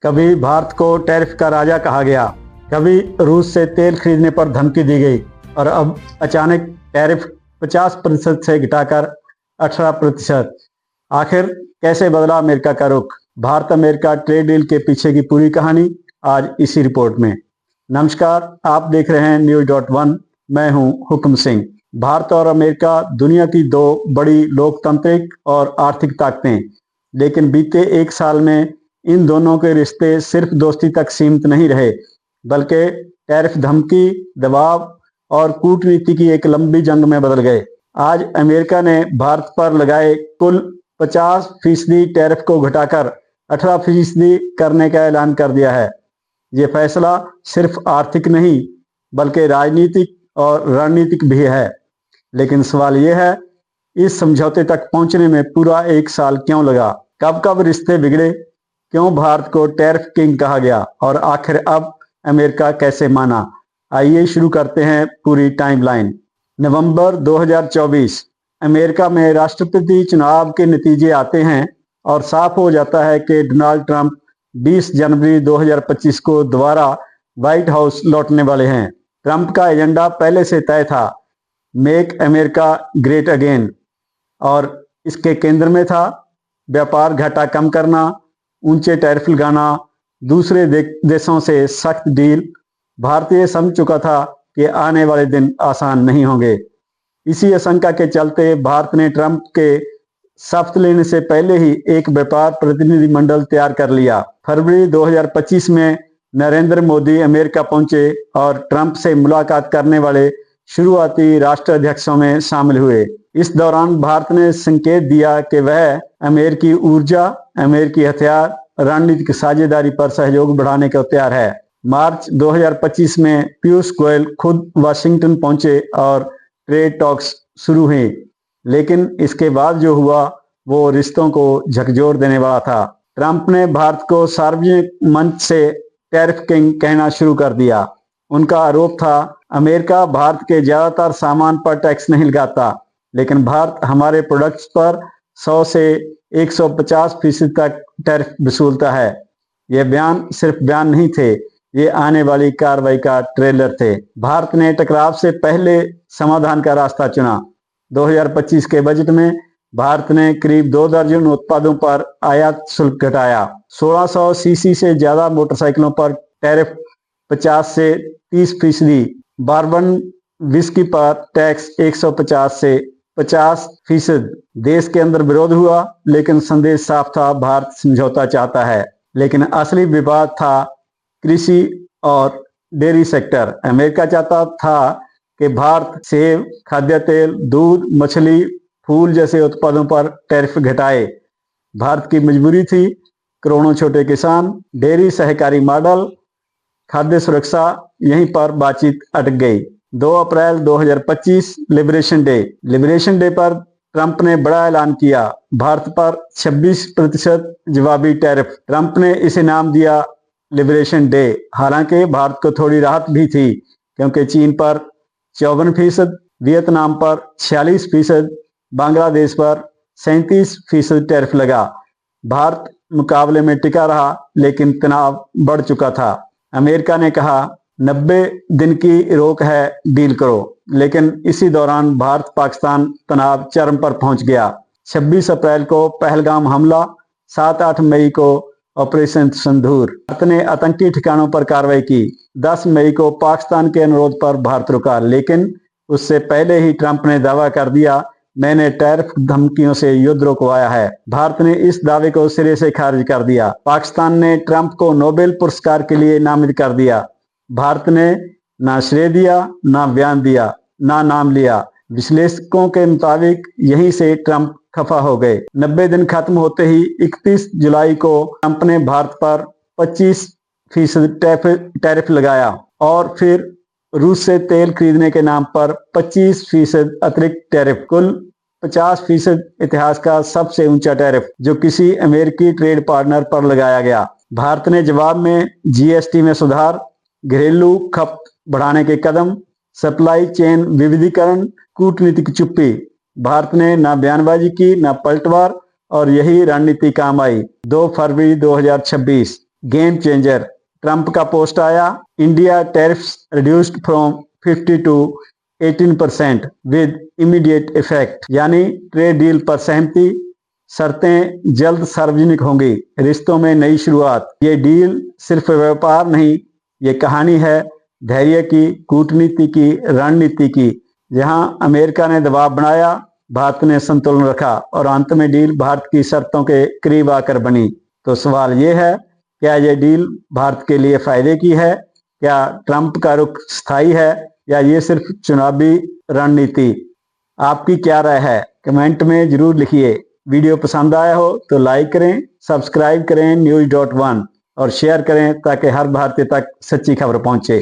कभी भारत को टैरिफ का राजा कहा गया, कभी रूस से तेल खरीदने पर धमकी दी गई और अब अचानक टैरिफ 50% से घटाकर 18%। आखिर कैसे बदला अमेरिका का रुख? भारत अमेरिका ट्रेड डील के पीछे की पूरी कहानी आज इसी रिपोर्ट में। नमस्कार, आप देख रहे हैं न्यूज़.1। मैं हूं हुक्म सिंह। भारत और अमेरिका दुनिया की दो बड़ी लोकतांत्रिक और आर्थिक ताकतें, लेकिन बीते एक साल में इन दोनों के रिश्ते सिर्फ दोस्ती तक सीमित नहीं रहे, बल्कि टैरिफ, धमकी, दबाव और कूटनीति की एक लंबी जंग में बदल गए। आज अमेरिका ने भारत पर लगाए कुल 50% टैरिफ को घटाकर 18% करने का ऐलान कर दिया है। ये फैसला सिर्फ आर्थिक नहीं, बल्कि राजनीतिक और रणनीतिक भी है। लेकिन सवाल यह है, इस समझौते तक पहुंचने में पूरा एक साल क्यों लगा? कब कब रिश्ते बिगड़े? क्यों भारत को टैरिफ किंग कहा गया और आखिर अब अमेरिका कैसे माना? आइए शुरू करते हैं पूरी टाइमलाइन। नवंबर 2024, अमेरिका में राष्ट्रपति चुनाव के नतीजे आते हैं और साफ हो जाता है कि डोनाल्ड ट्रंप 20 जनवरी 2025 को दोबारा व्हाइट हाउस लौटने वाले हैं। ट्रंप का एजेंडा पहले से तय था, मेक अमेरिका ग्रेट अगेन, और इसके केंद्र में था व्यापार घाटा कम करना, ऊंचे टैरिफ लगाना, दूसरे देशों से सख्त डील। भारत ये समझ चुका था कि आने वाले दिन आसान नहीं होंगे। इसी आशंका के चलते भारत ने ट्रंप के शपथ लेने से पहले ही एक व्यापार प्रतिनिधिमंडल तैयार कर लिया। फरवरी 2025 में नरेंद्र मोदी अमेरिका पहुंचे और ट्रंप से मुलाकात करने वाले शुरुआती राष्ट्राध्यक्षों में शामिल हुए। इस दौरान भारत ने संकेत दिया कि वह अमेरिकी ऊर्जा, अमेरिकी हथियार, रणनीतिक साझेदारी पर सहयोग बढ़ाने को तैयार है। मार्च 2025 में पीयूष गोयल खुद वाशिंगटन पहुंचे और ट्रेड टॉक्स शुरू हुए, लेकिन इसके बाद जो हुआ वो रिश्तों को झकझोर देने वाला था। ट्रंप ने भारत को सार्वजनिक मंच से टैरिफ किंग कहना शुरू कर दिया। उनका आरोप था, अमेरिका भारत के ज्यादातर सामान पर टैक्स नहीं लगाता, लेकिन भारत हमारे प्रोडक्ट्स पर 100 से 150% तक टैरिफ वसूलता है। ये बयान सिर्फ बयान नहीं थे, ये आने वाली कार्रवाई का ट्रेलर थे। भारत ने टकराव से पहले समाधान का रास्ता चुना। 2025 के बजट में भारत ने करीब 2 दर्जन उत्पादों पर आयात शुल्क घटाया। 1600 सीसी से ज्यादा मोटरसाइकिलों पर टैरिफ 50 से 30%, बार्बन विस्की पर टैक्स 150 से 50%। देश के अंदर विरोध हुआ, लेकिन संदेश साफ था, भारत समझौता चाहता है। लेकिन असली विवाद था कृषि और डेयरी सेक्टर। अमेरिका चाहता था कि भारत सेब, खाद्य तेल, दूध, मछली, फूल जैसे उत्पादों पर टैरिफ घटाए। भारत की मजबूरी थी, करोड़ों छोटे किसान, डेयरी सहकारी मॉडल, खाद्य सुरक्षा, यहीं पर बातचीत अटक गई। 2 अप्रैल 2025 लिबरेशन डे पर ट्रंप ने बड़ा ऐलान किया, भारत पर 26% जवाबी टैरिफ। ट्रंप ने इसे नाम दिया लिबरेशन डे। हालांकि भारत को थोड़ी राहत भी थी, क्योंकि चीन पर 54%, वियतनाम पर 46%, बांग्लादेश पर 37% टैरिफ लगा। भारत मुकाबले में टिका रहा, लेकिन तनाव बढ़ चुका था। अमेरिका ने कहा, 90 दिन की रोक है, डील करो। लेकिन इसी दौरान भारत पाकिस्तान तनाव चरम पर पहुंच गया। 26 अप्रैल को पहलगाम हमला, 7-8 मई को ऑपरेशन सिंदूर। भारत ने आतंकी ठिकानों पर कार्रवाई की। 10 मई को पाकिस्तान के अनुरोध पर भारत रुका, लेकिन उससे पहले ही ट्रंप ने दावा कर दिया, मैंने टैरिफ धमकियों से युद्ध रुकवाया है। भारत ने इस दावे को सिरे से खारिज कर दिया। पाकिस्तान ने ट्रंप को नोबेल पुरस्कार के लिए नामित कर दिया। भारत ने ना श्रेय दिया, ना बयान दिया, ना नाम लिया। विश्लेषकों के मुताबिक यहीं से ट्रंप खफा हो गए। 90 दिन खत्म होते ही 31 जुलाई को ट्रंप ने भारत पर 25% टैरिफ लगाया और फिर रूस से तेल खरीदने के नाम पर 25% अतिरिक्त टैरिफ। कुल 50% इतिहास का सबसे ऊंचा टैरिफ जो किसी अमेरिकी ट्रेड पार्टनर पर लगाया गया। भारत ने जवाब में जीएसटी में सुधार, घरेलू खपत बढ़ाने के कदम, सप्लाई चेन विविधीकरण, कूटनीतिक चुप्पी। भारत ने ना बयानबाजी की, ना पलटवार, और यही रणनीति काम आई। 2 फरवरी 2026 गेम चेंजर, ट्रंप का पोस्ट आया, India tariffs reduced from 50 to 18% with immediate effect, यानी ट्रेड डील पर सहमति, शर्तें जल्द सार्वजनिक होंगी, रिश्तों में नई शुरुआत। ये डील सिर्फ व्यापार नहीं, ये कहानी है धैर्य की, कूटनीति की, रणनीति की। जहां अमेरिका ने दबाव बनाया, भारत ने संतुलन रखा और अंत में डील भारत की शर्तों के करीब आकर बनी। तो सवाल ये है, क्या ये डील भारत के लिए फायदे की है? क्या ट्रंप का रुख स्थायी है या ये सिर्फ चुनावी रणनीति? आपकी क्या राय है? कमेंट में जरूर लिखिए। वीडियो पसंद आया हो तो लाइक करें, सब्सक्राइब करें News.1 और शेयर करें ताकि हर भारतीय तक सच्ची खबर पहुंचे।